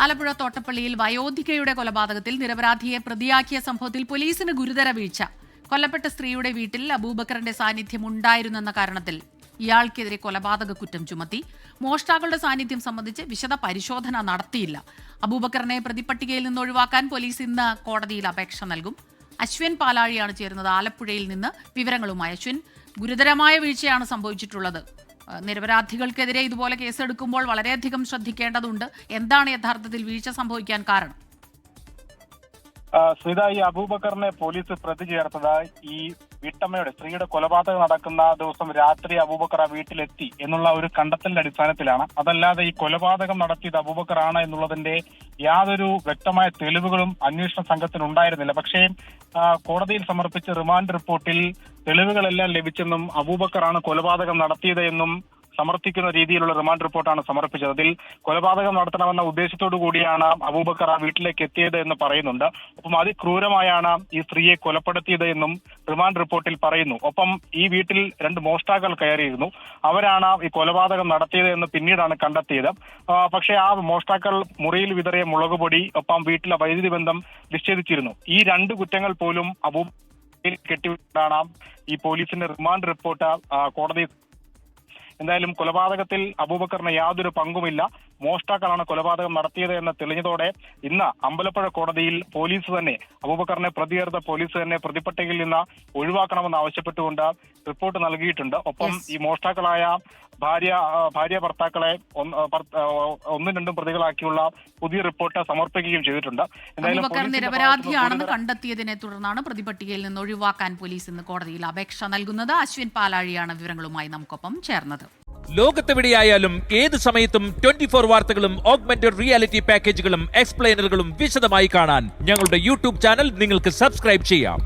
ആലപ്പുഴ തോട്ടപ്പള്ളിയിൽ വയോധികയുടെ കൊലപാതകത്തിൽ നിരപരാധിയെ പ്രതിയാക്കിയ സംഭവത്തിൽ പോലീസിന് ഗുരുതര വീഴ്ച. കൊല്ലപ്പെട്ട സ്ത്രീയുടെ വീട്ടിൽ അബൂബക്കറിന്റെ സാന്നിധ്യം ഉണ്ടായിരുന്നെന്ന കാരണത്തിൽ ഇയാൾക്കെതിരെ കൊലപാതക കുറ്റം ചുമത്തി. മോഷ്ടാക്കളുടെ സാന്നിധ്യം സംബന്ധിച്ച് വിശദ പരിശോധന നടത്തിയില്ല. അബൂബക്കറിനെ പ്രതിപട്ടികയിൽ നിന്ന് ഒഴിവാക്കാൻ പോലീസ് ഇന്ന് കോടതിയിൽ അപേക്ഷ നൽകും. അശ്വിൻ പാലാഴിയാണ് ചേരുന്നത് ആലപ്പുഴയിൽ നിന്ന് വിവരങ്ങളുമായി. അശ്വിൻ, ഗുരുതരമായ വീഴ്ചയാണ് സംഭവിച്ചിട്ടുള്ളത്. നിരപരാധികൾക്കെതിരെ ഇതുപോലെ കേസെടുക്കുമ്പോൾ വളരെയധികം ശ്രദ്ധിക്കേണ്ടതുണ്ട്. എന്താണ് യഥാർത്ഥത്തിൽ വീഴ്ച സംഭവിക്കാൻ കാരണം? സ്മിത, ഈ അബൂബക്കറിനെ പോലീസ് പ്രതി ചേർത്തത് ഈ വീട്ടമ്മയുടെ സ്ത്രീയുടെ കൊലപാതകം നടക്കുന്ന ദിവസം രാത്രി അബൂബക്കർ ആ വീട്ടിലെത്തി എന്നുള്ള ഒരു കണ്ടെത്തലിന്റെ അടിസ്ഥാനത്തിലാണ്. അതല്ലാതെ ഈ കൊലപാതകം നടത്തിയത് അബൂബക്കറാണ് എന്നുള്ളതിന്റെ യാതൊരു വ്യക്തമായ തെളിവുകളും അന്വേഷണ സംഘത്തിന് ഉണ്ടായിരുന്നില്ല. പക്ഷേ കോടതിയിൽ സമർപ്പിച്ച റിമാൻഡ് റിപ്പോർട്ടിൽ തെളിവുകളെല്ലാം ലഭിച്ചെന്നും അബൂബക്കറാണ് കൊലപാതകം നടത്തിയത് എന്നും സമർത്ഥിക്കുന്ന രീതിയിലുള്ള റിമാൻഡ് റിപ്പോർട്ടാണ് സമർപ്പിച്ചത്. അതിൽ കൊലപാതകം നടത്തണമെന്ന ഉദ്ദേശത്തോടു കൂടിയാണ് അബൂബക്കർ ആ വീട്ടിലേക്ക് എത്തിയത് എന്ന് പറയുന്നുണ്ട്. ഒപ്പം അതിക്രൂരമായാണ് ഈ സ്ത്രീയെ കൊലപ്പെടുത്തിയത് എന്നും റിമാൻഡ് റിപ്പോർട്ടിൽ പറയുന്നു. ഒപ്പം ഈ വീട്ടിൽ 2 മോഷ്ടാക്കൾ കയറിയിരുന്നു. അവരാണ് ഈ കൊലപാതകം നടത്തിയത് എന്ന് പിന്നീടാണ് കണ്ടെത്തിയത്. പക്ഷേ ആ മോഷ്ടാക്കൾ മുറിയിൽ വിതറിയ മുളകുപൊടി, ഒപ്പം വീട്ടിലെ വൈദ്യുതി ബന്ധം വിച്ഛേദിച്ചിരുന്നു. ഈ 2 കുറ്റങ്ങൾ പോലും അബൂബക്കർ കെട്ടിവിട്ടാണ് ഈ പോലീസിന്റെ റിമാൻഡ് റിപ്പോർട്ട് കോടതി. എന്തായാലും കൊലപാതകത്തിൽ അബൂബക്കറിന് യാതൊരു പങ്കുമില്ല, മോഷ്ടാക്കളാണ് കൊലപാതകം നടത്തിയത് എന്ന് തെളിഞ്ഞതോടെ ഇന്ന് അമ്പലപ്പുഴ കോടതിയിൽ പോലീസ് തന്നെ അബൂബക്കറിനെ പ്രതിയേർത്ത പോലീസ് തന്നെ പ്രതിപട്ടികയിൽ നിന്ന് ഒഴിവാക്കണമെന്ന് ആവശ്യപ്പെട്ടുകൊണ്ട് റിപ്പോർട്ട് നൽകിയിട്ടുണ്ട്. ഒപ്പം ഈ മോഷ്ടാക്കളായ ഭാര്യ ഭർത്താക്കളെ 1-2 പ്രതികളാക്കിയുള്ള പുതിയ റിപ്പോർട്ട് സമർപ്പിക്കുകയും ചെയ്തിട്ടുണ്ട്. അബൂബക്കർ നിരപരാധിയാണെന്ന് കണ്ടെത്തിയതിനെ തുടർന്നാണ് പ്രതിപട്ടികയിൽ നിന്ന് ഒഴിവാക്കാൻ പോലീസ് ഇന്ന് കോടതിയിൽ അപേക്ഷ നൽകുന്നത്. അശ്വിൻ പാലാഴിയാണ് വിവരങ്ങളുമായി നമുക്കൊപ്പം ചേർന്നത്. ലോകത്തെവിടെയായാലും ഏത് സമയത്തും 24 വാർത്തകളും ഓഗ്മെന്റഡ് റിയാലിറ്റി പാക്കേജുകളും എക്സ്പ്ലെയിനറുകളും വിശദമായി കാണാൻ ഞങ്ങളുടെ യൂട്യൂബ് ചാനൽ നിങ്ങൾക്ക് സബ്സ്ക്രൈബ് ചെയ്യാം.